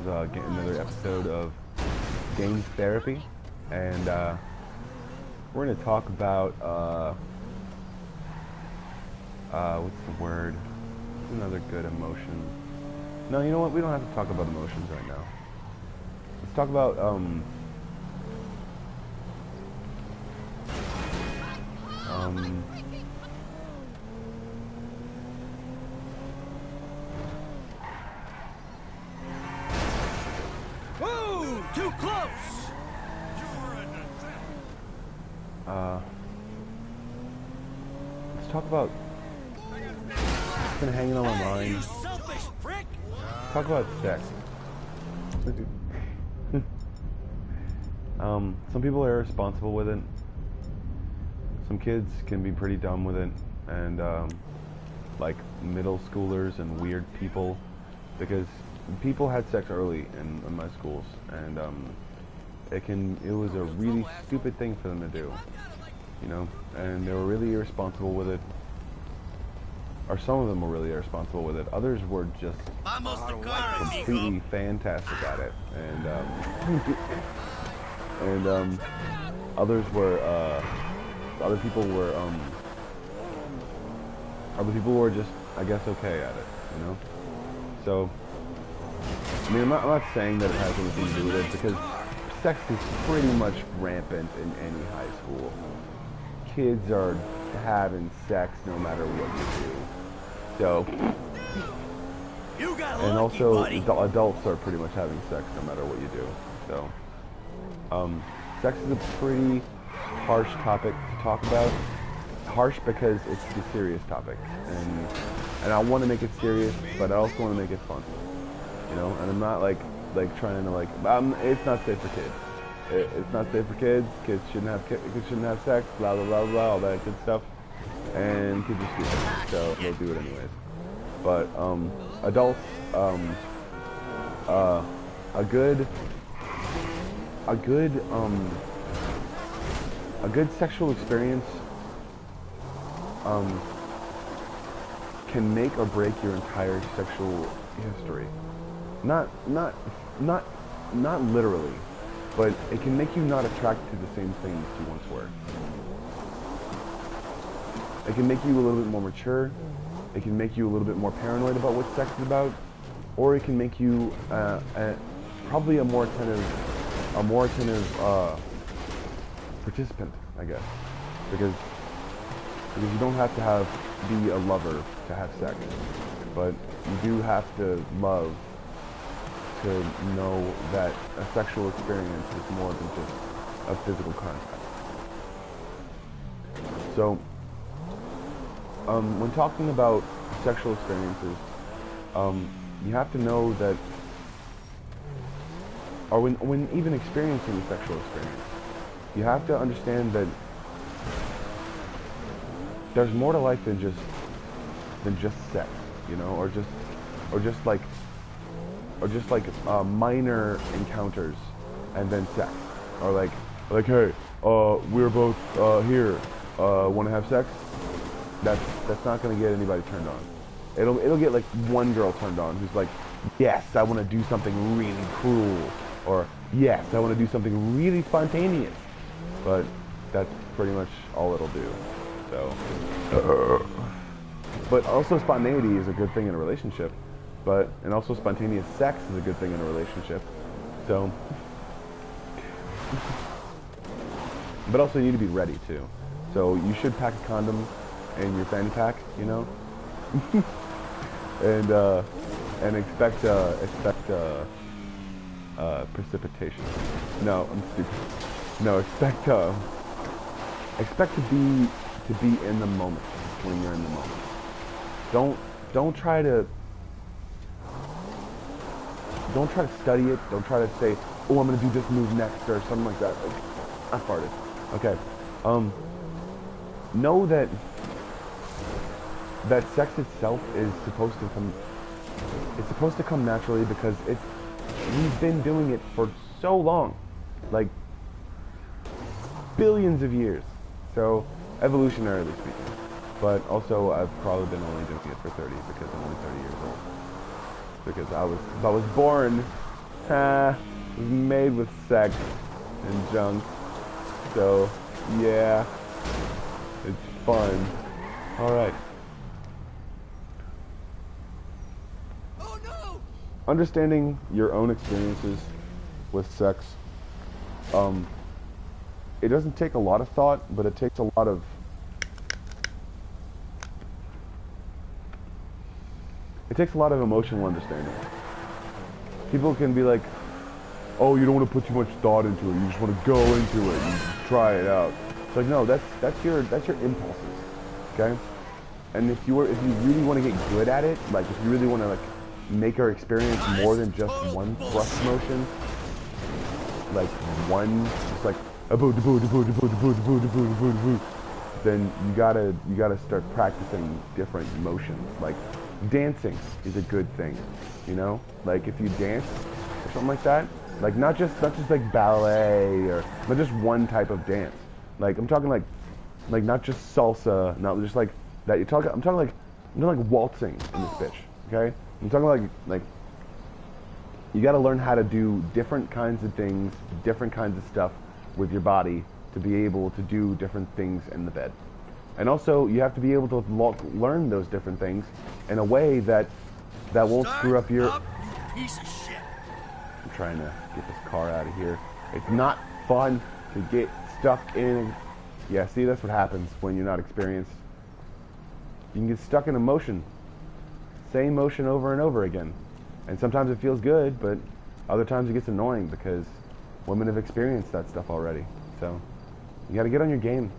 another episode of Games Therapy, and we're going to talk about what's the word? What's another good emotion? No, you know what? We don't have to talk about emotions right now. Let's talk about Whoa! Too close! Let's talk about what's been hanging on my mind. You selfish prick! Let's talk about sex. Some people are irresponsible with it. Some kids can be pretty dumb with it, and like middle schoolers and weird people, because people had sex early in my schools, and it was a really stupid thing for them to do, you know, and they were really irresponsible with it. Or some of them were really irresponsible with it. Others were just completely fantastic at it, and others were other people were just, I guess, okay at it, you know. So I mean, I'm not saying that it has anything to do with it, because sex is pretty much rampant in any high school. Kids are having sex no matter what you do. So, and also adults are pretty much having sex no matter what you do. So, sex is a pretty harsh topic to talk about. Harsh because it's a serious topic, and I want to make it serious, but I also want to make it fun. You know, and I'm not like trying to it's not safe for kids. It's not safe for kids. Kids shouldn't have sex. Blah blah blah blah, all that good stuff. And kids are stupid, so they'll do it anyways. But adults, a good sexual experience can make or break your entire sexual history. Not literally, but it can make you not attracted to the same things you once were. It can make you a little bit more mature. It can make you a little bit more paranoid about what sex is about, or it can make you probably a more attentive participant, I guess, because you don't have to be a lover to have sex, but you do have to love to know that a sexual experience is more than just a physical contact. So, when talking about sexual experiences, you have to know that, or when even experiencing a sexual experience, you have to understand that there's more to life than just sex, you know, or just like minor encounters and then sex, or like hey, we're both here, want to have sex? That's not going to get anybody turned on. It'll get like one girl turned on who's like, yes, I want to do something really cruel, or yes, I want to do something really spontaneous. But that's pretty much all it'll do. So, but also spontaneity is a good thing in a relationship. And also spontaneous sex is a good thing in a relationship. So, but also you need to be ready too. So you should pack a condom in your fanny pack, you know, and expect precipitation. No, I'm stupid. No, expect to be in the moment when you're in the moment. Don't try to study it. Don't try to say, oh, I'm gonna do this move next or something like that. I farted. Okay. Know that sex itself is supposed to come naturally, because we've been doing it for so long, like billions of years. So evolutionarily speaking, but also I've probably been only doing it for 30, because I'm only 30 years old. Because I was born was made with sex and junk. So, yeah, it's fun. Alright. Oh no! Understanding your own experiences with sex, it doesn't take a lot of thought, but it takes a lot of emotional understanding. People can be like, oh, you don't want to put too much thought into it, you just want to go into it and try it out. It's like, no, that's your impulses, okay? And if you really want to get good at it, like if you really want to like make our experience more than just one thrust motion, like one, just like then you gotta start practicing different motions. Like dancing is a good thing, you know. Like if you dance or something like that, like not just like ballet or not just one type of dance. Like I'm talking like not just salsa, not just like that. I'm talking like waltzing in this bitch. Okay, I'm talking like you got to learn how to do different kinds of things, different kinds of stuff with your body to be able to do different things in the bed. And also, you have to be able to learn those different things in a way that won't screw up your... Piece of shit. I'm trying to get this car out of here. It's not fun to get stuck in... Yeah, see, that's what happens when you're not experienced. You can get stuck in a motion. Same motion over and over again. And sometimes it feels good, but other times it gets annoying because women have experienced that stuff already. So you got to get on your game.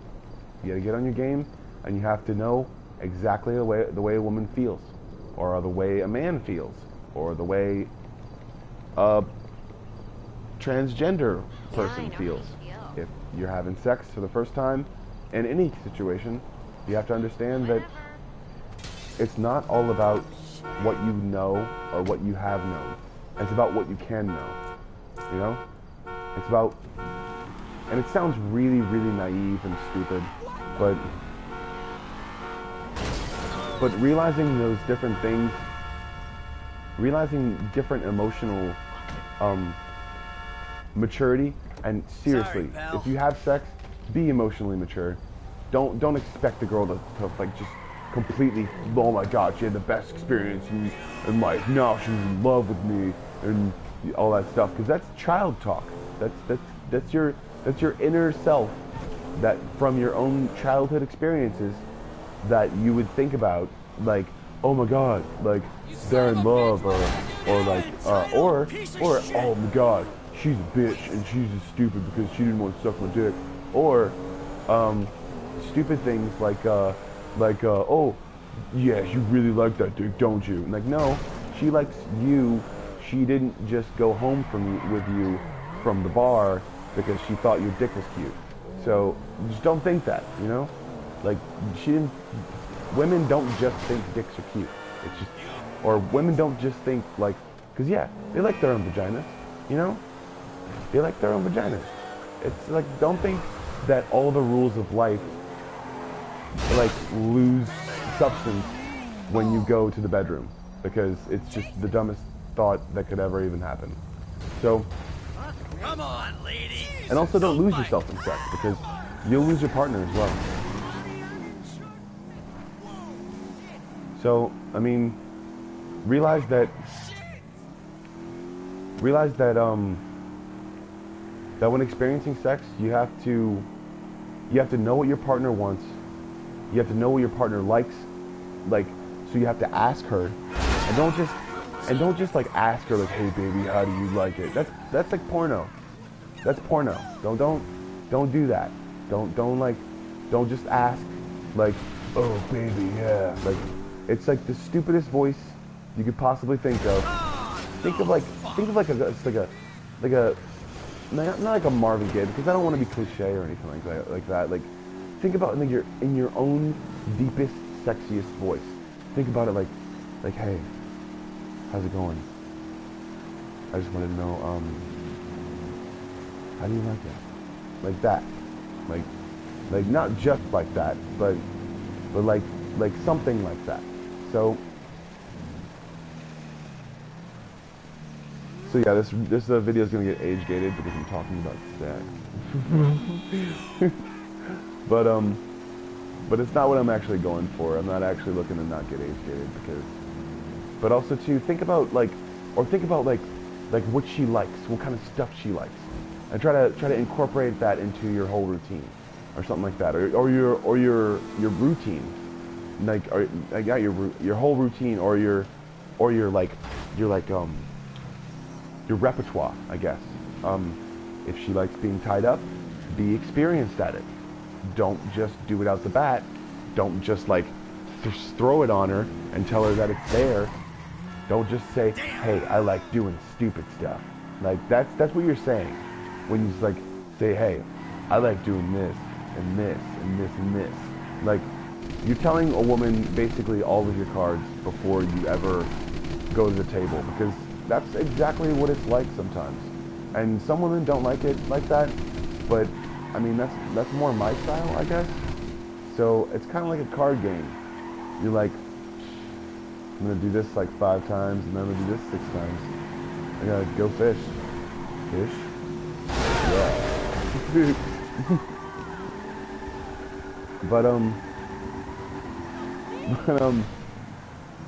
You got to get on your game, and you have to know exactly the way a woman feels, or the way a man feels, or the way a transgender person feels. If you're having sex for the first time in any situation, you have to understand that it's not all about what you know or what you have known. It's about what you can know. You know? It's about, and it sounds really, really naive and stupid, but realizing those different things, realizing different emotional maturity, and seriously, if you have sex, be emotionally mature. Don't expect the girl to like just completely, oh my god, she had the best experience in life, now she's in love with me and all that stuff, because that's child talk. That's your inner self, that from your own childhood experiences, that you would think about, like, oh my god, like they're in love, or oh my god, she's a bitch and she's just stupid because she didn't want to suck my dick, or stupid things like oh yeah, you really like that dick, don't you? And like, no, she likes you. She didn't just go home with you from the bar because she thought your dick was cute. So just don't think that, you know? Like, women don't just think dicks are cute. It's just, or women don't just think like, because yeah, they like their own vaginas, you know? They like their own vaginas. It's like, don't think that all the rules of life like lose substance when you go to the bedroom, because it's just the dumbest thought that could ever even happen. So, Come on, ladies. and also don't lose yourself in sex, because you'll lose your partner as well. So, I mean, realize that that when experiencing sex, you have to know what your partner wants. You have to know what your partner likes, like, so you have to ask her, and don't just like ask her like, hey baby, how do you like it? That's like porno. That's porno. Don't do that. Don't just ask like, oh baby, yeah. Like, it's like the stupidest voice you could possibly think of. Think of like a not like a Marvin Gaye, because I don't want to be cliche or anything like that. Like, think about in your own deepest, sexiest voice. Think about it like, hey, how's it going? I just wanted to know, how do you like it? Like that. Like not just like that, but like something like that. So So yeah, this video is gonna get age gated because I'm talking about sex. But it's not what I'm actually going for. I'm not actually looking to not get age gated because. But also to think about like what she likes, what kind of stuff she likes, and try to incorporate that into your whole routine, or something like that, or your routine, like your whole routine, or your repertoire, I guess. If she likes being tied up, be experienced at it. Don't just do it out the bat. Don't just like throw it on her and tell her that it's there. Don't just say, hey, I like doing stupid stuff. Like that's what you're saying when you just like say, hey, I like doing this and this and this and this. Like you're telling a woman basically all of your cards before you ever go to the table, because that's exactly what it's like sometimes. And some women don't like it like that, but I mean that's more my style, I guess. So it's kind of like a card game. You're like, I'm gonna do this like 5 times, and then I'm gonna do this 6 times. I gotta go fish. Fish? Yeah.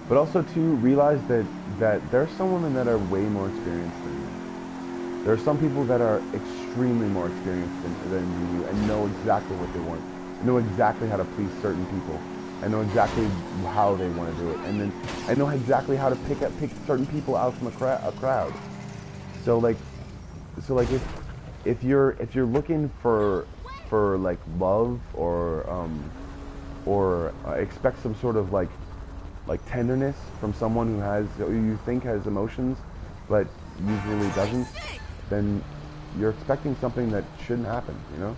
but also to realize that there are some women that are way more experienced than you. There are some people that are extremely more experienced than you and know exactly what they want, know exactly how to please certain people, and know exactly how they want to do it, and then I know exactly how to pick certain people out from a crowd. So like if you're looking for like love or expect some sort of like tenderness from someone who you think has emotions but usually doesn't, then you're expecting something that shouldn't happen, you know?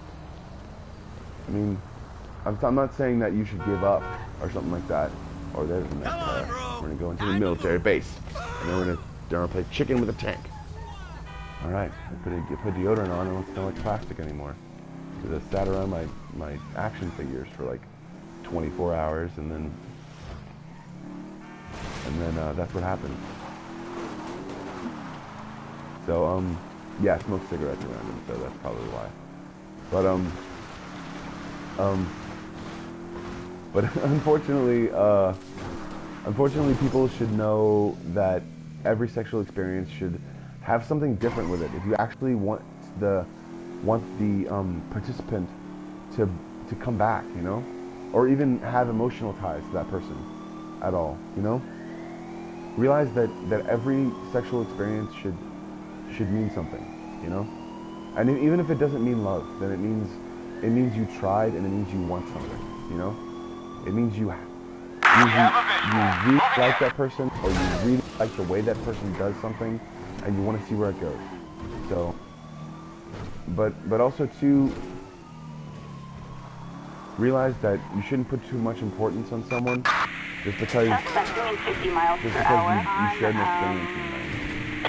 I mean, I'm not saying that you should give up or something like that. Or there's the next we're gonna go into the military base, and then we're gonna play chicken with a tank. All right, put deodorant on, and it won't smell like plastic anymore. Because I sat around my action figures for like 24 hours, and then that's what happened. So yeah, I smoke cigarettes around him, so that's probably why. But unfortunately, people should know that every sexual experience should have something different with it. If you actually want the participant to come back, you know, or even have emotional ties to that person at all, you know, realize that every sexual experience should mean something, you know, and even if it doesn't mean love, then it means you tried, and it means you want something, you know. It means you really like that person, or you really like the way that person does something, and you want to see where it goes. So, but also to realize that you shouldn't put too much importance on someone just because you shared an experience in life.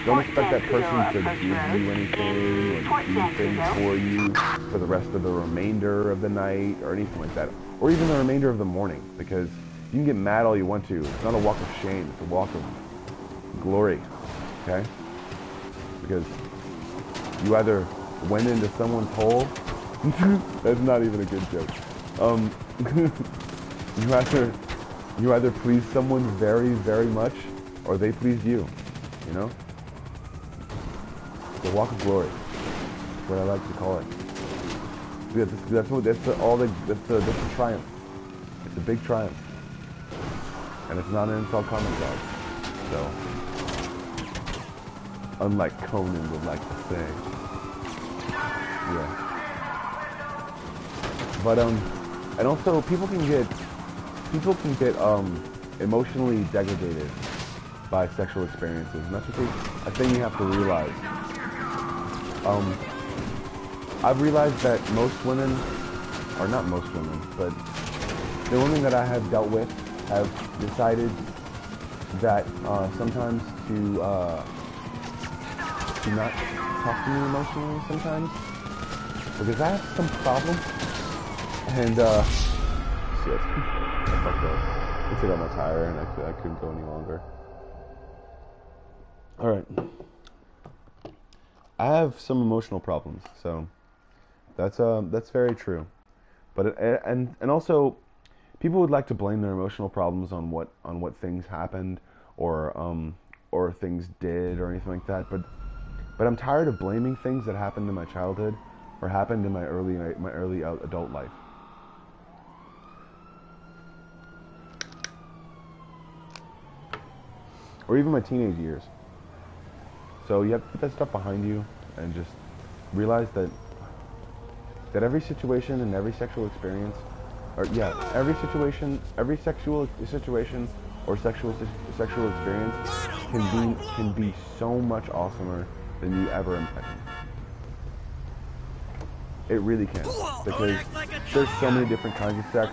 Don't expect that person to give you anything or do things for you for the rest of the remainder of the night or anything like that. Or even the remainder of the morning, because you can get mad all you want to. It's not a walk of shame, it's a walk of glory, okay? Because you either went into someone's hole, that's not even a good joke. You either pleased someone very, very much, or they pleased you, you know? The walk of glory, that's what I like to call it. That's the triumph. It's a big triumph, and it's not an insult comic dog. So, unlike Conan would like to say, yeah. But and also people can get emotionally degraded by sexual experiences, and that's a thing you have to realize. I've realized that most women, or not most women, but the women that I have dealt with have decided that sometimes to not talk to me emotionally sometimes, because I have some problems, and shit, I fucked up. I hit on my tire and I couldn't go any longer. Alright. I have some emotional problems, so that's very true. But and also, people would like to blame their emotional problems on what things happened or things did or anything like that. But I'm tired of blaming things that happened in my childhood or happened in my early adult life. Or even my teenage years. So you have to put that stuff behind you and just realize that every situation and every sexual experience, or yeah, every sexual situation or sexual experience can be so much awesomer than you ever imagined. It really can, because there's so many different kinds of sex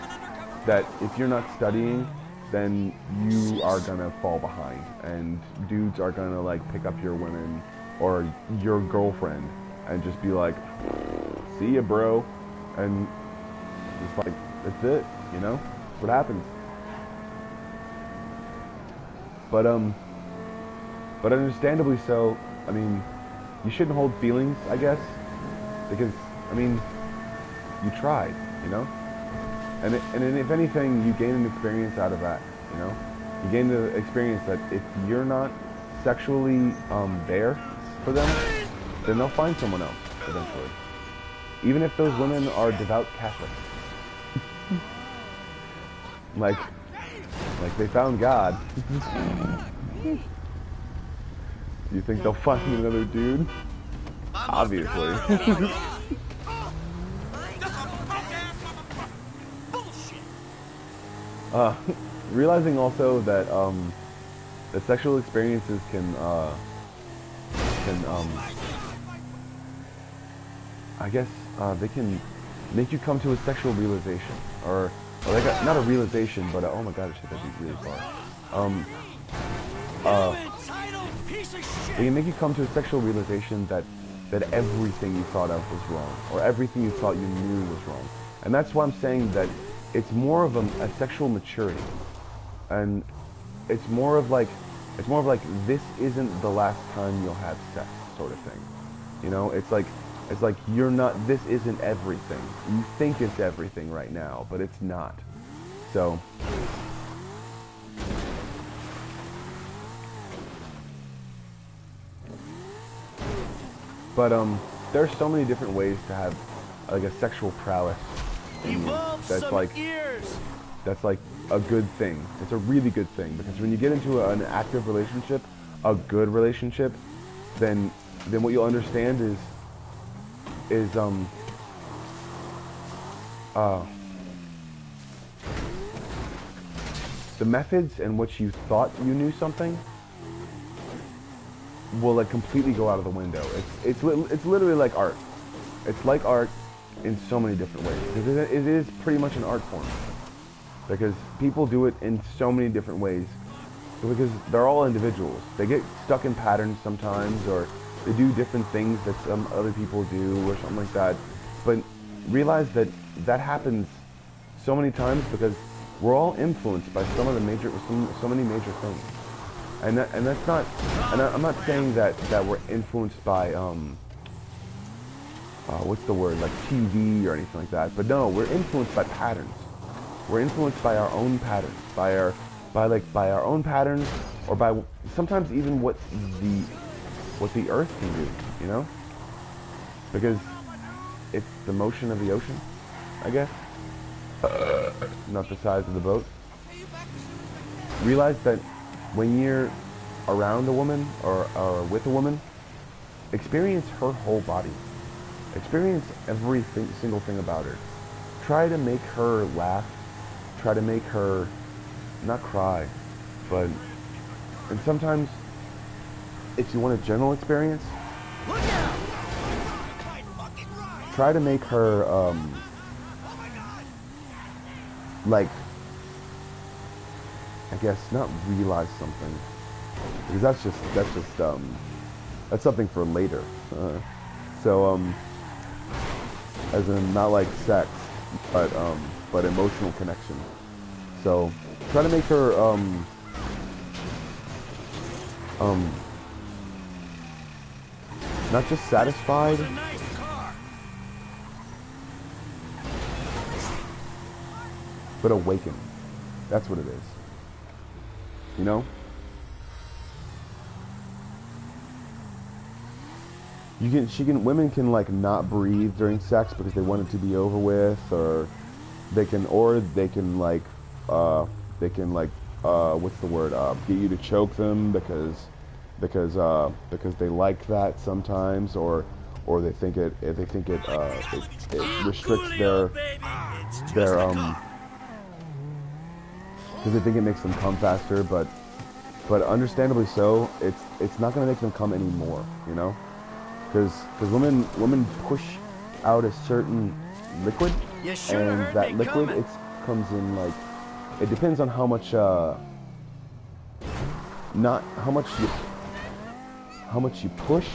that if you're not studying, then you are gonna fall behind, and dudes are gonna like pick up your women or your girlfriend and just be like, see ya, bro, and it's like, that's it, you know? That's what happens. But understandably so. I mean, you shouldn't hold feelings, I guess, because, I mean, you tried, you know? And if anything, you gain an experience out of that, you know? You gain the experience that if you're not sexually there for them, then they'll find someone else eventually. Even if those women are devout Catholics. like they found God. You think they'll find another dude? Obviously. Realizing also that that sexual experiences can I guess they can make you come to a sexual realization, or like not a realization, but oh my god, shit, that'd be really far. They can make you come to a sexual realization that everything you thought of was wrong, or everything you thought you knew was wrong, and that's why I'm saying that it's more of a sexual maturity, and it's more of like this isn't the last time you'll have sex, sort of thing. You know, it's like you're not. This isn't everything. You think it's everything right now, but it's not. So. But there's so many different ways to have like a sexual prowess in you. That's like a good thing. It's a really good thing, because when you get into an active relationship, a good relationship, then what you'll understand is the methods in which you thought you knew something will like completely go out of the window. It's literally like art. It's like art in so many different ways, because it is pretty much an art form, because people do it in so many different ways, because they're all individuals. They get stuck in patterns sometimes, or they do different things that some other people do or something like that. But realize that happens so many times because we're all influenced by so many major things. And that's not, and I'm not saying that we're influenced by what's the word, like TV or anything like that. But no, we're influenced by patterns. We're influenced by our own patterns, by our own patterns, or by sometimes even what the earth can do, you know? Because it's the motion of the ocean, I guess. Not the size of the boat. Realize that when you're around a woman or with a woman, experience her whole body. Experience every single thing about her. Try to make her laugh. Try to make her not cry, and sometimes, if you want a general experience, try to make her like, I guess, not realize something, because that's something for later. As in not like sex, but emotional connection. So try to make her Not just satisfied. This was a nice car. But awakened. That's what it is. You know? Women can like not breathe during sex because they want it to be over with, or they can like, what's the word? Get you to choke them because they like that sometimes, or they think it restricts their because they think it makes them come faster, but understandably so, it's not going to make them come anymore, you know? Because women push out a certain liquid, and that liquid comes in like, it depends on how much not how much you push,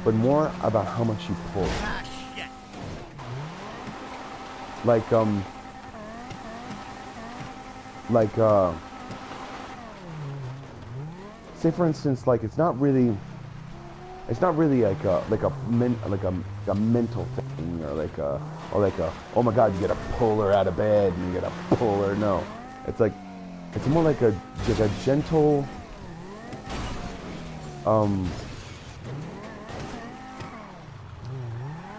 but more about how much you pull. Ah, shit. Say for instance, like it's not really like a mental thing, or like a oh my god, you gotta pull her out of bed and you gotta pull her. No, it's more like a gentle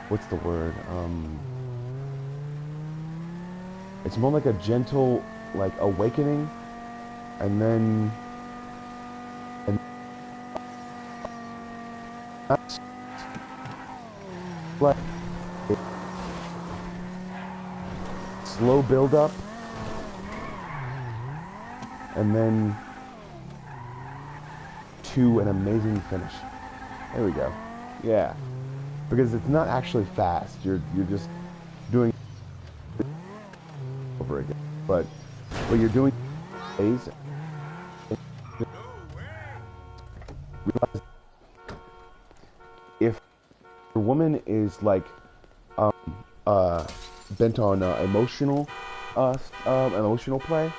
what's the word, it's more like a gentle like awakening, and then like slow build up, and then to an amazing finish. There we go. Yeah, because it's not actually fast. You're just doing over again, but what you're doing is realize if a woman is like bent on emotional play,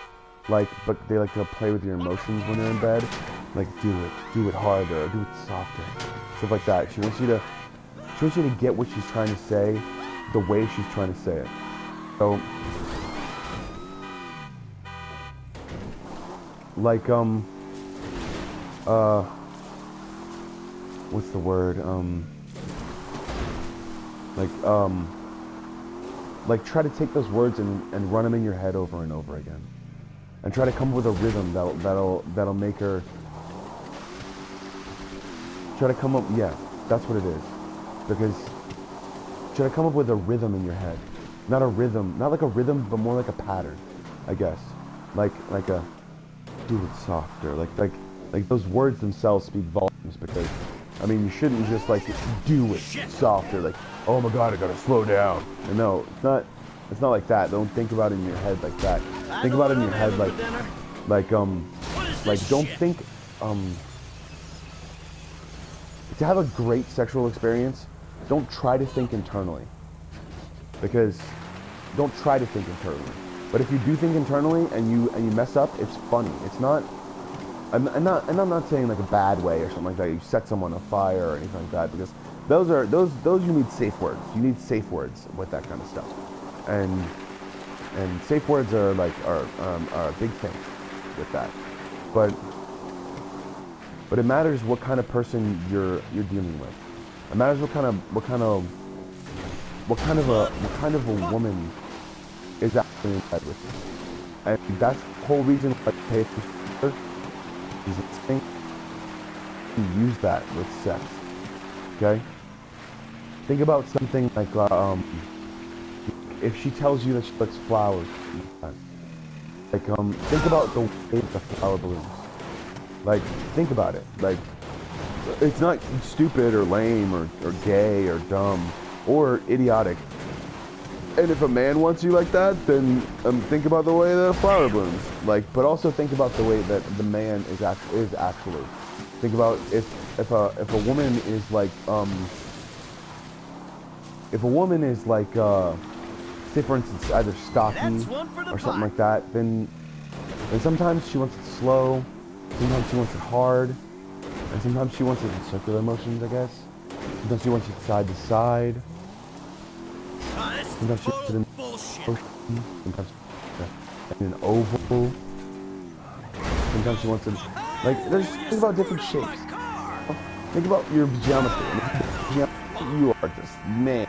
like, but they like to play with your emotions when they're in bed, like do it harder, do it softer, stuff like that. She wants you to get what she's trying to say the way she's trying to say it. So like what's the word, like try to take those words and run them in your head over and over again, and try to come up with a rhythm that'll make her try to come up. Yeah, that's what it is. Because try to come up with a rhythm in your head, not like a rhythm, but more like a pattern, I guess. Like a do it softer. Like those words themselves speak volumes, because I mean, you shouldn't just like do it softer, like, oh my god, I gotta slow down. And no, it's not like that. Don't think about it in your head like that. Think about it in your head don't think to have a great sexual experience, don't try to think internally. Because don't try to think internally. But if you do think internally and you mess up, it's funny. It's not. I'm not saying like a bad way or something like that. You set someone on fire or anything like that, because those you need safe words. You need safe words with that kind of stuff, and safe words are a big thing with that. But it matters what kind of person you're dealing with. It matters what kind of a woman is actually in bed with you. And that's the whole reason why I pay attention to her, is it's to use that with sex. Okay? Think about something like if she tells you that she likes flowers, like think about the way the flower blooms. Like, think about it. Like, it's not stupid or lame or gay or dumb or idiotic. And if a man wants you like that, then think about the way the flower blooms. Like, but also think about the way that the man is actually. Think about if a woman is like say for instance either stocky or something like that, then sometimes she wants it slow, sometimes she wants it hard, and sometimes she wants it in circular motions, I guess. Sometimes she wants you side to side. This is Sometimes she wants it total in bullshit. motion. Sometimes in an oval. Sometimes she wants it like there's think about different shapes. Think about your geometry. You are just man.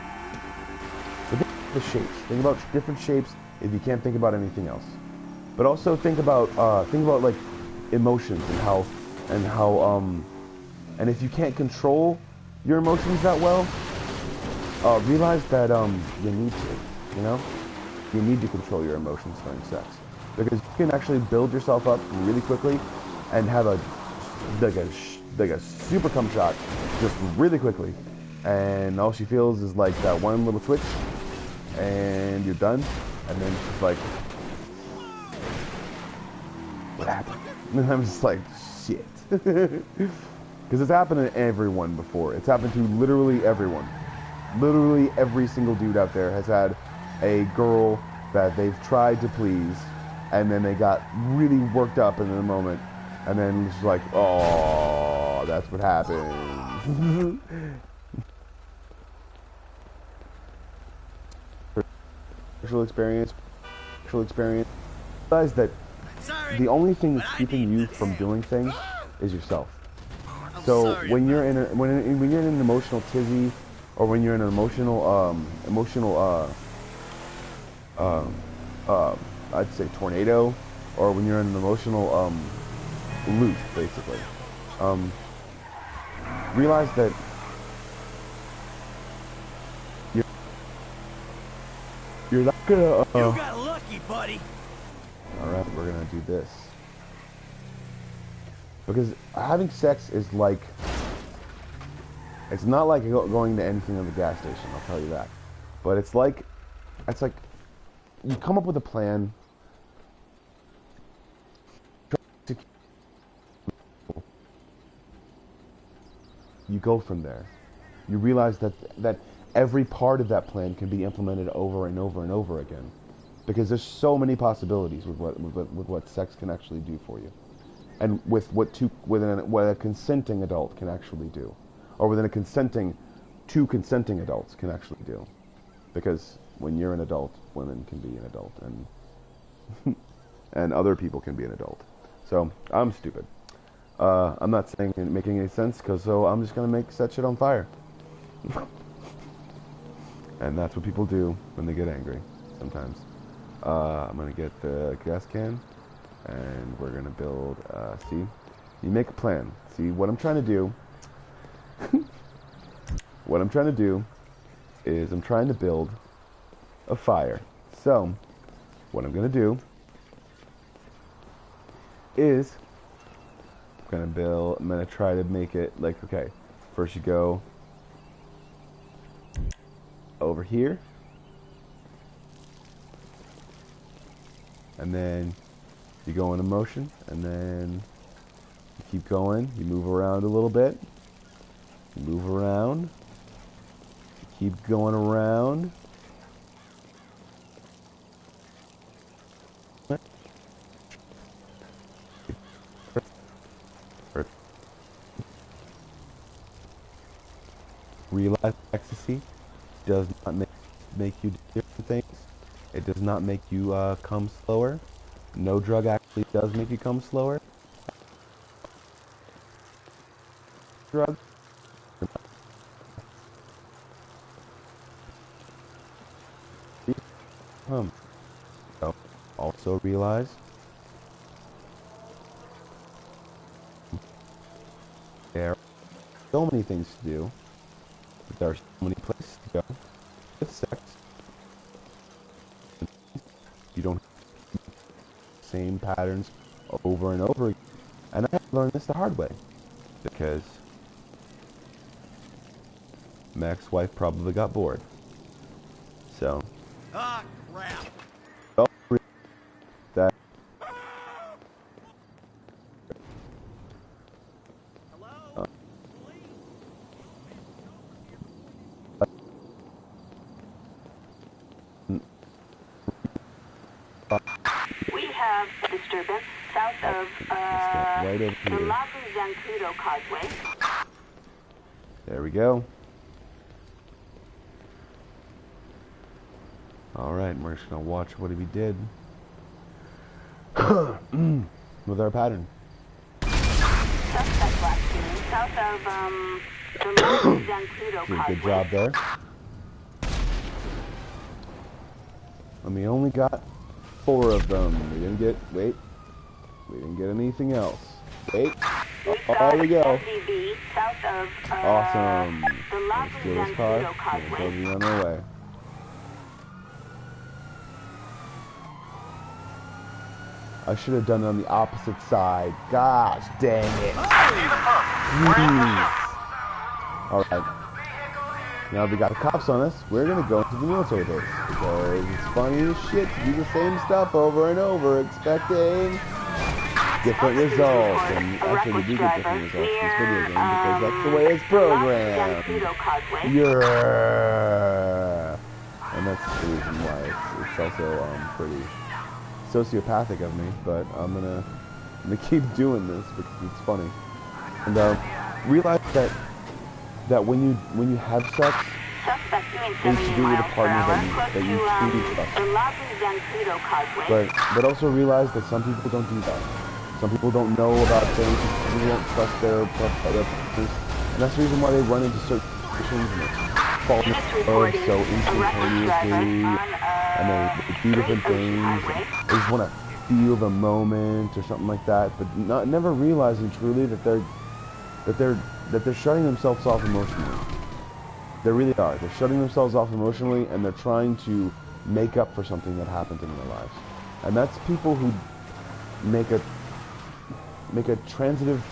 But think about the shapes. Think about different shapes if you can't think about anything else. But also think about like emotions and if you can't control your emotions that well, realize that you need to, you know? You need to control your emotions during sex. Because you can actually build yourself up really quickly and have like a super cum shot just really quickly. And all she feels is like that one little twitch and you're done. And then she's like, what happened? And I'm just like, shit. Because it's happened to everyone before. It's happened to literally everyone. Literally every single dude out there has had a girl that they've tried to please, and then they got really worked up in the moment, and then it's like, oh, that's what happened. Sexual experience. Realize that the only thing that's keeping you from doing things is yourself. So when you're in when you're in an emotional tizzy, or when you're in an I'd say tornado, or when you're in an emotional loop, basically, realize that you're not gonna. You got lucky, buddy. All right, we're gonna do this because having sex is like. It's not like going to anything at the gas station, I'll tell you that. But it's like you come up with a plan. You go from there. You realize that every part of that plan can be implemented over and over and over again, because there's so many possibilities with what sex can actually do for you, and with what a consenting adult can actually do. Or within two consenting adults can actually do. Because when you're an adult, women can be an adult, and and other people can be an adult. So, I'm stupid. I'm not saying it making any sense, so I'm just going to set shit on fire. And that's what people do when they get angry, sometimes. I'm going to get the gas can, and we're going to build, see? You make a plan. See, what I'm trying to do... What I'm trying to do is I'm trying to build a fire. So, what I'm going to do is I'm going to try to make it like, okay, first you go over here, and then you go into motion, and then you keep going, you move around a little bit. Move around. Keep going around. Realize ecstasy does not make you do different things. It does not make you come slower. No drug actually does make you come slower. Drug. So also realize there are so many things to do, but there are so many places to go with sex. You don't have the same patterns over and over again. And I had to learn this the hard way, because my ex-wife probably got bored. So Ah, crap. That Hello? We have a disturbance south of right over the here. Lago Zancudo Causeway. There we go. Alright, we're just gonna watch what he did with our pattern. Suspect last seen south of, the Zancudo Did a Causeway. good job there. And we only got 4 of them. We didn't get, we didn't get anything else. Wait. Oh, there we go. SDV south of, Awesome. the Let's steal this car. Zancudo And Causeway. we'll be on our way. I should have done it on the opposite side. Gosh, dang it. Alright. Now we got the cops on us. We're gonna go into the military base. Because it's funny as shit to do the same stuff over and over, expecting different results. And actually, we do get different results in this video game because that's the way it's programmed. Yeah. And that's the reason why it's also pretty sociopathic of me, but I'm gonna keep doing this because it's funny. And realize that when you have sex, it's to do with a partner that you truly trust. But also realize that some people don't do that. Some people don't know about things. People don't trust their partners, and that's the reason why they run into certain situations and fall in love so instantaneously, and they do different things. They just want to feel the moment or something like that, but never realizing truly that they're shutting themselves off emotionally. They really are. They're shutting themselves off emotionally, and they're trying to make up for something that happened in their lives. And that's people who make a transitive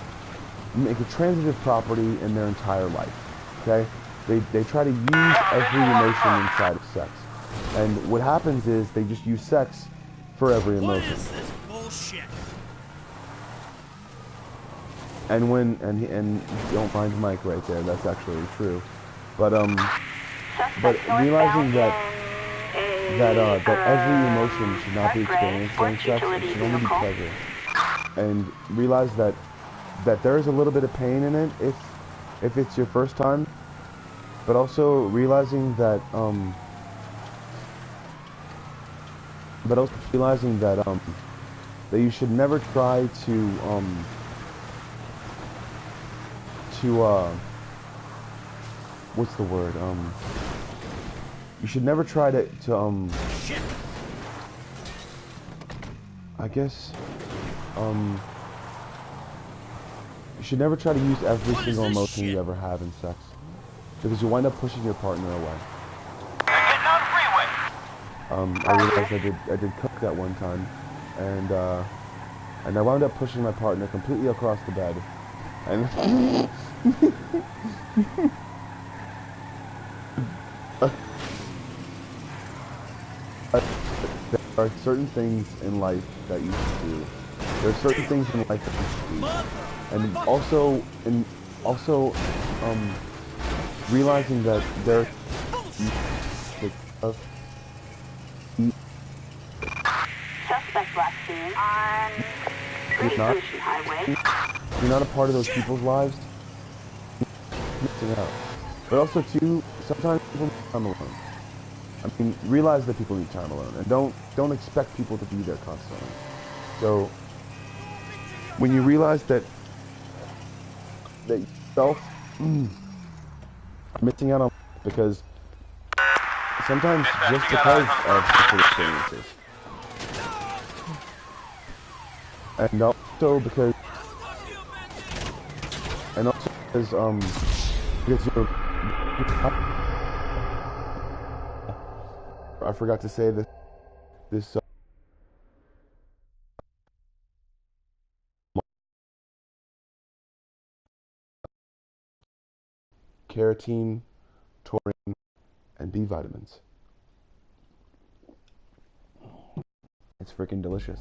property in their entire life. Okay? They try to use every emotion inside of sex. And what happens is they just use sex for every emotion. What is this bullshit? And don't mind Mike right there, that's actually true. But realizing that every emotion should not be experienced during sex, it should only be pleasure. And realize that there is a little bit of pain in it if it's your first time, but also realizing that that you should never try to what's the word? You should never try to I guess you should never try to use every single emotion you ever have in sex, because you wind up pushing your partner away. I realized I did cook that one time, and I wound up pushing my partner completely across the bed, and there are certain things in life that you should do. There are certain things in life that you should do, and also realizing that there Suspect last seen on Great Ocean Highway. You're not a part of those people's lives. Missing out. But also too, sometimes people need time alone. I mean, realize that people need time alone, and don't expect people to be there constantly. So when you realize that yourself are missing out on, because sometimes just because of sexual experiences, and also because you're I forgot to say this keratin, taurine, and B vitamins. It's freaking delicious.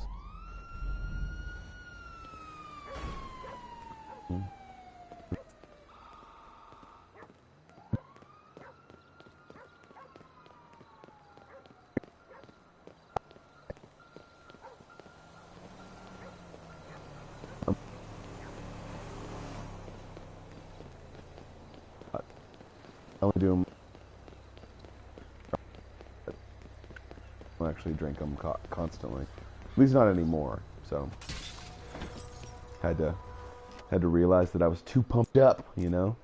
I only do them. don't actually drink them constantly. At least not anymore. So had to realize that I was too pumped up, you know.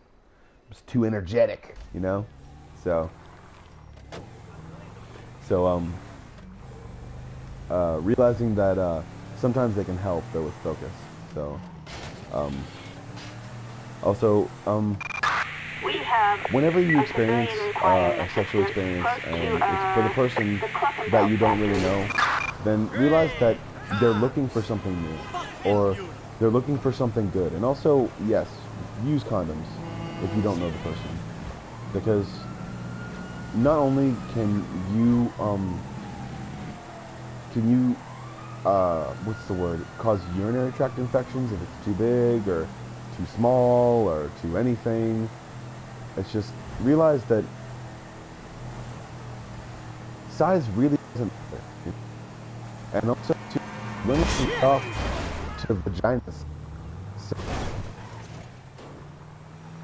I was too energetic, you know. So realizing that sometimes they can help though with focus. So also We have whenever you a experience civilian requiring a sexual assistance experience close and to, it's for the person the Clufton that you don't Belt really know, then realize that they're looking for something new, or they're looking for something good. And also, yes, use condoms if you don't know the person, because not only can you what's the word, cause urinary tract infections if it's too big or too small or too anything. It's just realize that size really doesn't matter. And also to limit yourself to vaginas. So,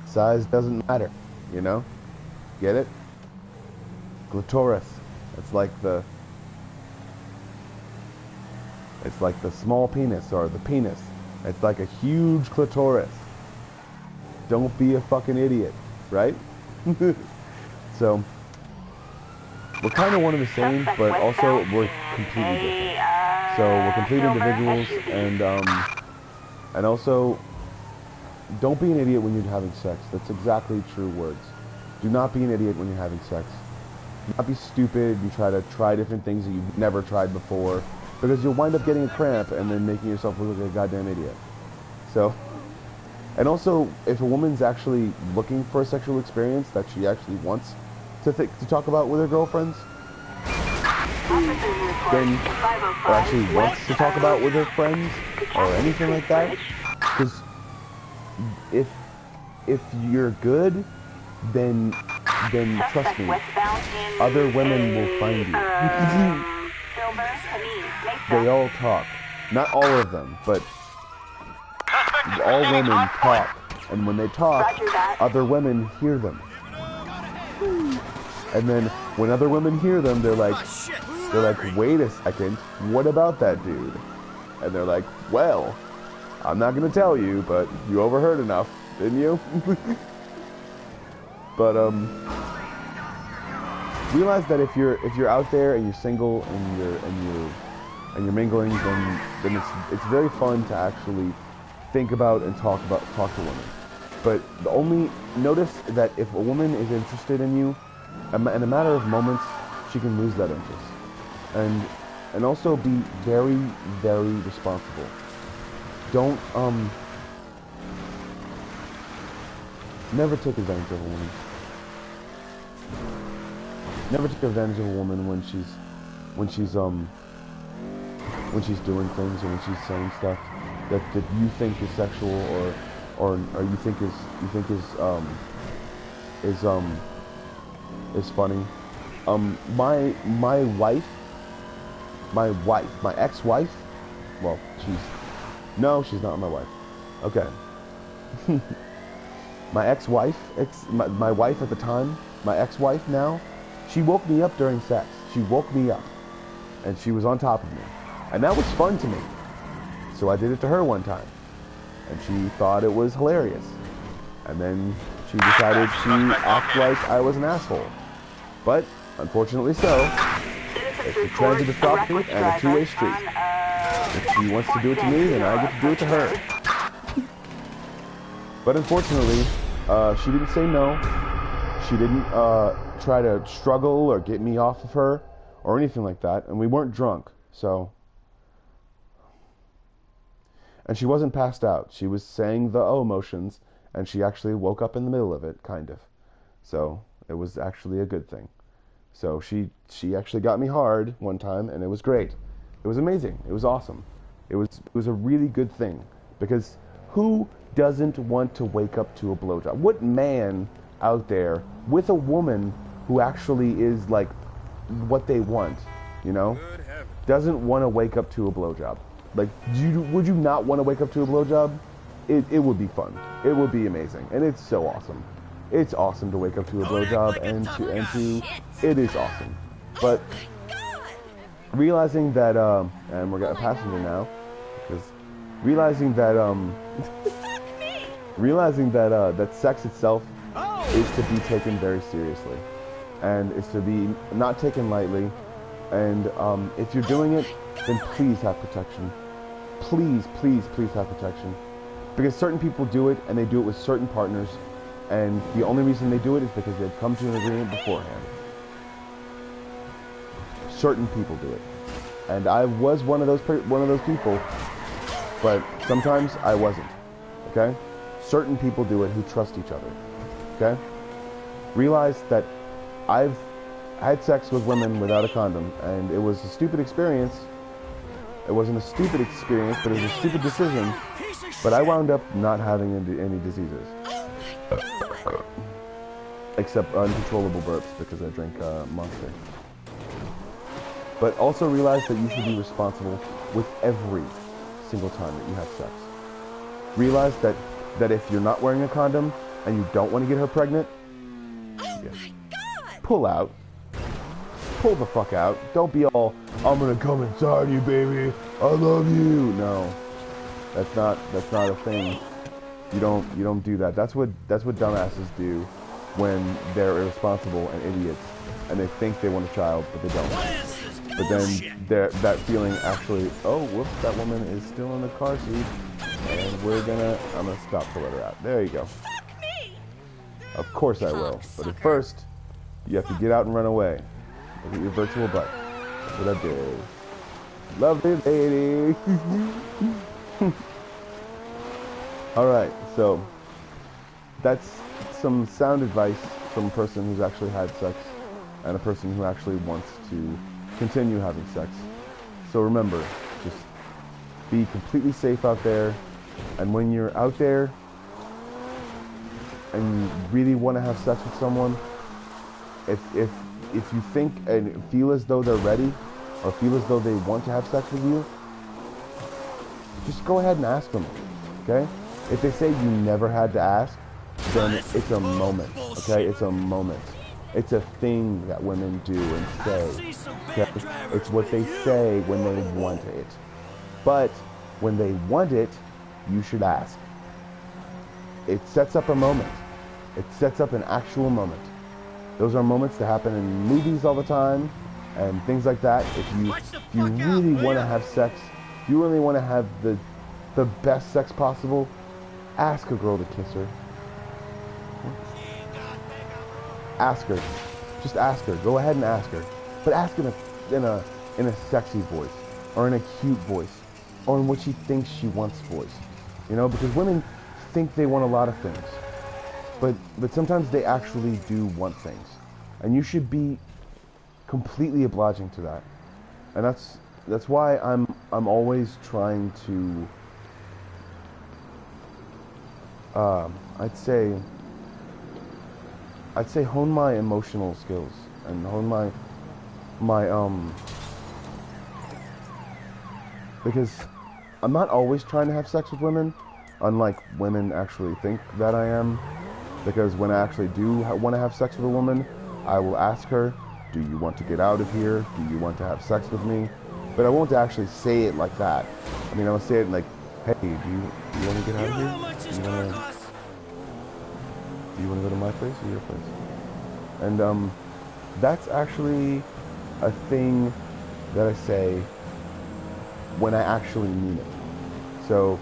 size doesn't matter, you know? Get it? Clitoris. It's like the small penis or the penis. It's like a huge clitoris. Don't be a fucking idiot, right? So we're kind of one and the same, but also we're completely different. So we're complete individuals, and also don't be an idiot when you're having sex. That's exactly true words. Do not be an idiot when you're having sex. Do not be stupid and try different things that you've never tried before, because you'll wind up getting a cramp and then making yourself look like a goddamn idiot. So, and also, if a woman's actually looking for a sexual experience that she actually wants to talk about with her girlfriends, then, or actually wants to talk about with her friends or anything like that, because if you're good, then trust me, other women will find you. They all talk. Not all of them, but all women talk. And when they talk, other women hear them. And then when other women hear them, they're like, wait a second, what about that dude? And they're like, well, I'm not gonna tell you, but you overheard enough, didn't you? But realize that if you're out there and you're single and you're mingling, then it's very fun to actually think about and talk to women. But notice that if a woman is interested in you, in a matter of moments, she can lose that interest. And also be very, very responsible. Don't never take advantage of a woman. Never take advantage of a woman when she's doing things or when she's saying stuff that you think is sexual or you think is funny. My ex-wife, well, she's not my wife. Okay. My ex-wife, my wife at the time, my ex-wife now, she woke me up during sex. She woke me up, and she was on top of me. And that was fun to me. So I did it to her one time, and she thought it was hilarious. And then she decided she'd act like I was an asshole. But, unfortunately so, it's a transitive property and a two-way street. If she wants to do it to me, then I get to do it to her. But unfortunately, she didn't say no. She didn't try to struggle or get me off of her or anything like that. And we weren't drunk, so... And she wasn't passed out. She was saying the O motions, and she actually woke up in the middle of it, kind of. So it was actually a good thing. So she actually got me hard one time, and it was great. It was amazing. It was awesome. It was a really good thing, because who doesn't want to wake up to a blowjob? What man out there with a woman who actually is like what they want, you know, doesn't want to wake up to a blowjob? Like, would you not want to wake up to a blowjob? It would be fun. It would be amazing, and it's so awesome. It's awesome to wake up to a blowjob, and it is awesome. But realizing that, and we're getting a passenger now, because realizing that, that sex itself is to be taken very seriously, and is to be not taken lightly, and if you're doing it, then please have protection. Please, please, please have protection. Because certain people do it, and they do it with certain partners, and the only reason they do it is because they've come to an agreement beforehand. Certain people do it, and I was one of those people, but sometimes I wasn't. Okay, certain people do it who trust each other. Okay, realize that I've had sex with women without a condom, and it was a stupid experience. It wasn't a stupid experience, but it was a stupid decision. But I wound up not having any diseases, except uncontrollable burps because I drank Monster. But also realize that you should be responsible with every single time that you have sex. Realize that if you're not wearing a condom and you don't want to get her pregnant, pull out. Pull the fuck out. Don't be all, I'm gonna come inside you, baby. I love you. No, that's not a thing. You don't do that. That's what dumbasses do when they're irresponsible and idiots and they think they want a child, but they don't. But then that feeling actually, oh, whoops, that woman is still in the car seat, and I'm gonna stop to let her out. There you go. Of course I will. But at first, you have to get out and run away. Look at your virtual butt. That's what I did. Lovely lady. Alright, so that's some sound advice from a person who's actually had sex and a person who actually wants to continue having sex. So remember, just be completely safe out there, and when you're out there and you really want to have sex with someone, if you think and feel as though they're ready, or feel as though they want to have sex with you, just go ahead and ask them, okay? If they say you never had to ask, then it's a moment, okay? It's a moment. It's a thing that women do and say, okay? It's what they say when they want it. But when they want it, you should ask. It sets up a moment. It sets up an actual moment. Those are moments that happen in movies all the time and things like that. If you really want to have sex, if you really want to have the best sex possible, ask a girl to kiss her. Ask her. Just ask her. Go ahead and ask her. But ask in a sexy voice, or in a cute voice, or in what she thinks she wants voice. You know, because women think they want a lot of things. But sometimes they actually do want things, and you should be completely obliging to that. And that's why I'm always trying to I'd say hone my emotional skills and hone my because I'm not always trying to have sex with women, unlike women actually think that I am. Because when I actually do want to have sex with a woman, I will ask her, do you want to get out of here? Do you want to have sex with me? But I won't actually say it like that. I mean, I will say it like, hey, do you want to get out of here? Do you want to go to my place or your place? And that's actually a thing that I say when I actually mean it. So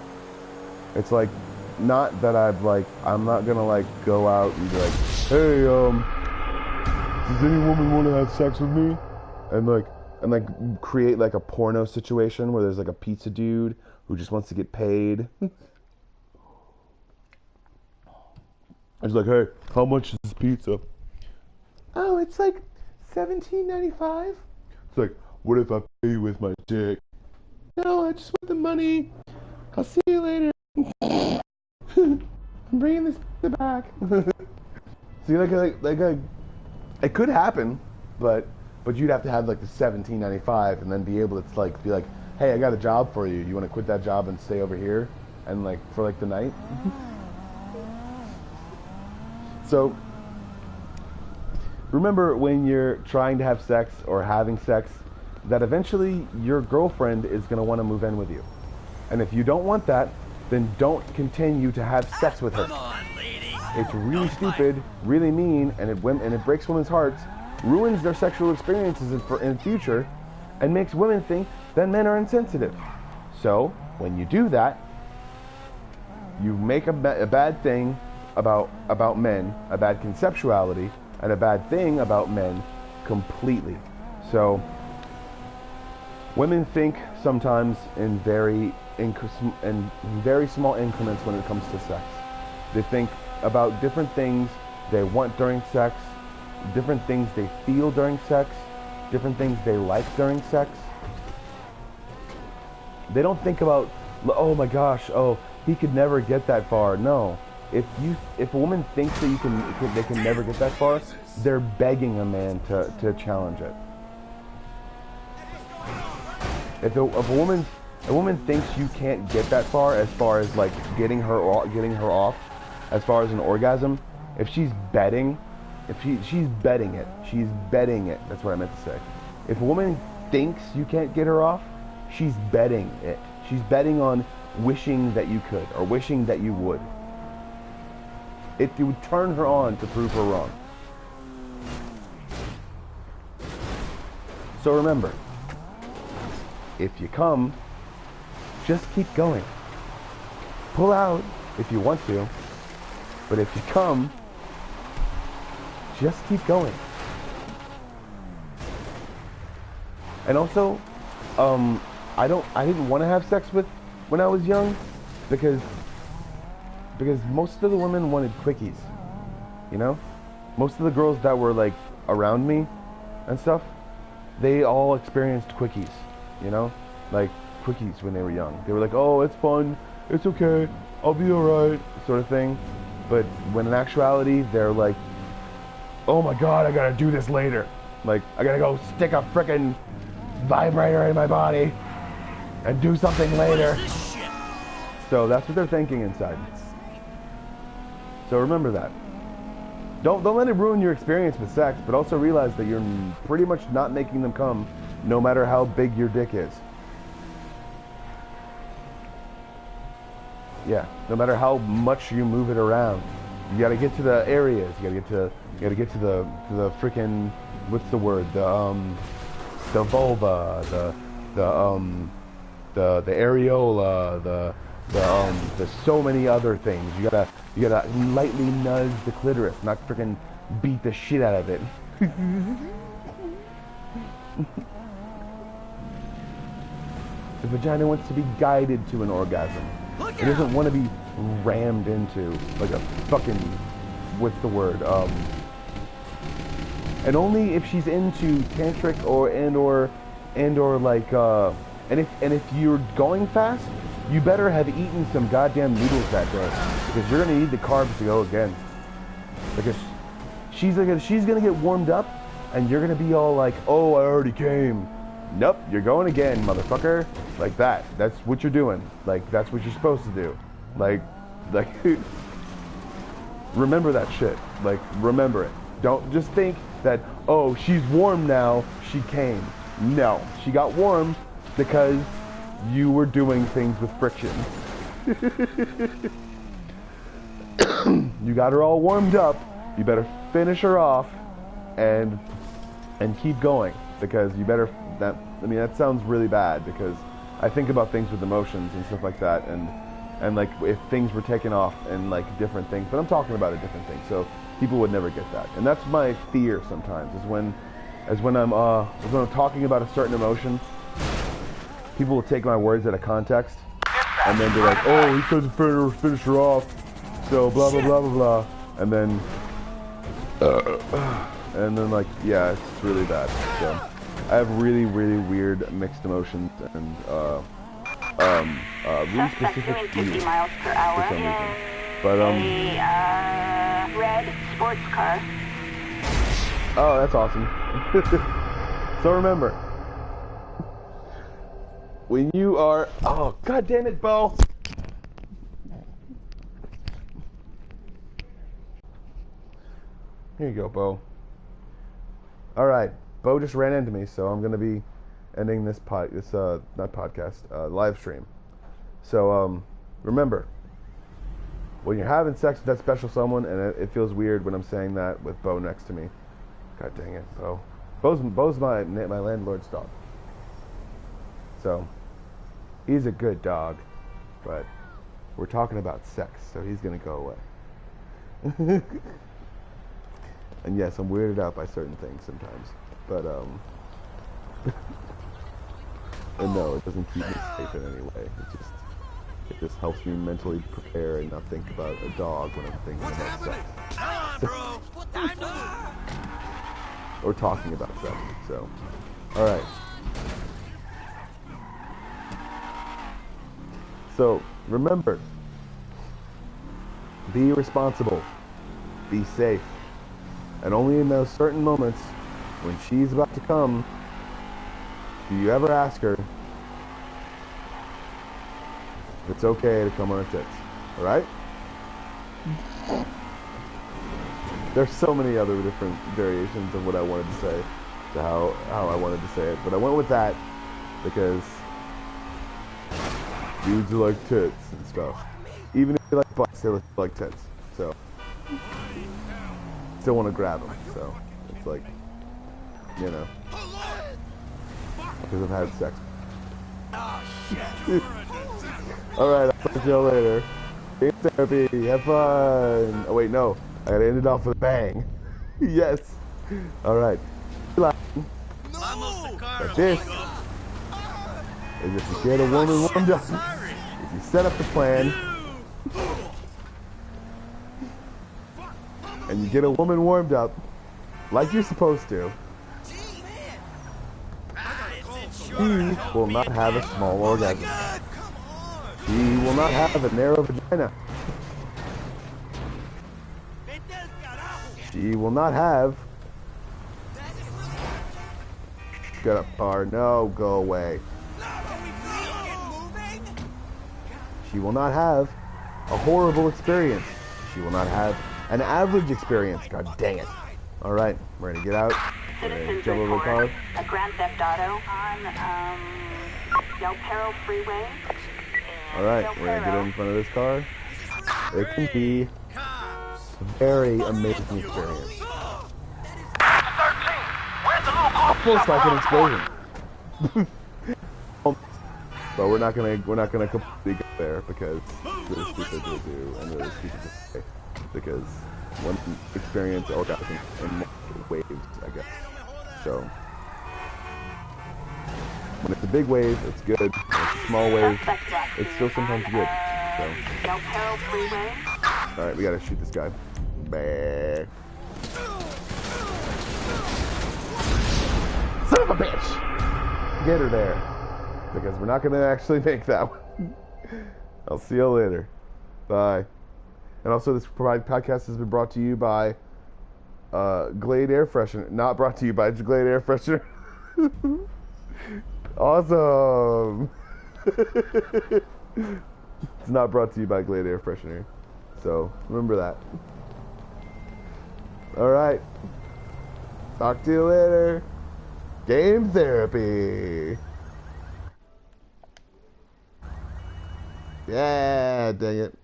it's like, not that I'm not gonna go out and be like, hey, does any woman want to have sex with me? And create a porno situation where there's a pizza dude who just wants to get paid. It's like, hey, how much is this pizza? Oh, it's $17.95. It's like, what if I pay you with my dick? No, I just want the money. I'll see you later. I'm bringing this back. See, it could happen, but you'd have to have the $17.95 and then be able to be like, hey, I got a job for you. You want to quit that job and stay over here and for the night? So remember, when you're trying to have sex or having sex, that eventually your girlfriend is going to want to move in with you. And if you don't want that, then don't continue to have sex with her. Come on, lady. It's really Don't fight. stupid, really mean, and it breaks women's hearts, ruins their sexual experiences in the future, and makes women think that men are insensitive. So, when you do that, you make a bad thing about men, a bad conceptuality, and a bad thing about men completely. So, women think sometimes in very small increments when it comes to sex. They think about different things they want during sex, different things they feel during sex, different things they like during sex. They don't think about, oh my gosh, oh, he could never get that far. No. If a woman thinks that they can never get that far, they're begging a man to challenge it. If a woman thinks you can't get that far as like getting her off, as far as an orgasm, if she's betting it. That's what I meant to say. If a woman thinks you can't get her off, she's betting it. She's betting on wishing that you could or wishing that you would. It would turn her on to prove her wrong. So remember, if you come, just keep going. Pull out if you want to, but if you come, just keep going. And also, I didn't want to have sex with when I was young because most of the women wanted quickies, you know? Most of the girls that were like around me and stuff, they all experienced quickies, you know? Like quickies when they were young. They were like, oh, it's fun, it's okay, I'll be alright, sort of thing. But when in actuality, they're like, oh my god, I gotta do this later. Like, I gotta go stick a frickin' vibrator in my body and do something later. What is this shit? So that's what they're thinking inside. So remember that. Don't let it ruin your experience with sex, but also realize that you're pretty much not making them come, no matter how big your dick is. Yeah, no matter how much you move it around, you gotta get to the areas. You gotta get to the freaking, what's the word? The vulva, the areola, there's so many other things. You gotta lightly nudge the clitoris, not freaking beat the shit out of it. The vagina wants to be guided to an orgasm. It doesn't want to be rammed into like a fucking, what's the word? And only if she's into tantric and if you're going fast, you better have eaten some goddamn noodles that day, because you're gonna need the carbs to go again. Because she's gonna get warmed up, and you're gonna be all like, oh, I already came. Nope, you're going again, motherfucker. Like that. That's what you're doing. Like, that's what you're supposed to do. Like, remember that shit. Like, remember it. Don't just think that, oh, she's warm now, she came. No, she got warm because you were doing things with friction. You got her all warmed up. You better finish her off and keep going, because you better, that sounds really bad, because I think about things with emotions and stuff like that, and like if things were taken off and like different things, but I'm talking about a different thing, so people would never get that. And that's my fear sometimes, is when I'm talking about a certain emotion, people will take my words out of context, and then be like, oh, he says finish her off, so blah blah blah blah blah, and then like, yeah, it's really bad. So I have really, really weird mixed emotions and really specific feelings for some reason. But A red sports car. oh, that's awesome. So remember, when you are, oh, god damn it, Bo. Here you go, Bo. Alright, Bo just ran into me, so I'm gonna be ending this not podcast, live stream. So remember, when you're having sex with that special someone, and it feels weird when I'm saying that with Bo next to me. God dang it, Bo. Bo's my landlord's dog. So he's a good dog, but we're talking about sex, so he's gonna go away. And yes, I'm weirded out by certain things sometimes, but and no, it doesn't keep me safe in any way. It just helps me mentally prepare and not think about a dog when I'm thinking about sex. Or talking about sex. So, all right. So remember, be responsible, be safe, and only in those certain moments when she's about to come do you ever ask her if it's okay to come on her tits. All right? There's so many other different variations of what I wanted to say, to how I wanted to say it, but I went with that because dudes are like tits and stuff. Even if they like butts, they like tits. So, still want to grab them. So, it's like, you know, because I've had sex. Alright, I'll talk to y'all later. Game therapy, have fun. Oh wait, no. I gotta end it off with a bang. Yes. Alright. Like this. Is if you get a woman warmed up, if you set up the plan, and you get a woman warmed up, like you're supposed to, she will not have a small orgasm. She will not have a narrow vagina. She will not have... Get up, car. No, go away. She will not have a horrible experience. She will not have an average experience. God dang it. Alright, we're gonna get out. We're gonna jump over the car. A Grand Theft Auto on Del Perro Freeway. Alright, we're gonna get in front of this car. It can be a very amazing experience. Almost like an explosion. But we're not gonna completely go there because it's really stupid to do and really stupid to say. Because one can experience orgasm in multiple waves, I guess. So when it's a big wave, it's good. When it's a small wave, it's still sometimes good. So alright, we gotta shoot this guy. Bah. Son of a bitch! Get her there. Because we're not gonna actually make that one. I'll see you later. Bye. And also, this podcast has been brought to you by Glade Air Freshener. Not brought to you by Glade Air Freshener. Awesome. It's not brought to you by Glade Air Freshener. So, remember that. Alright. Talk to you later. Game therapy. Yeah, dang it.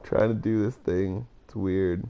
Trying to do this thing. It's weird.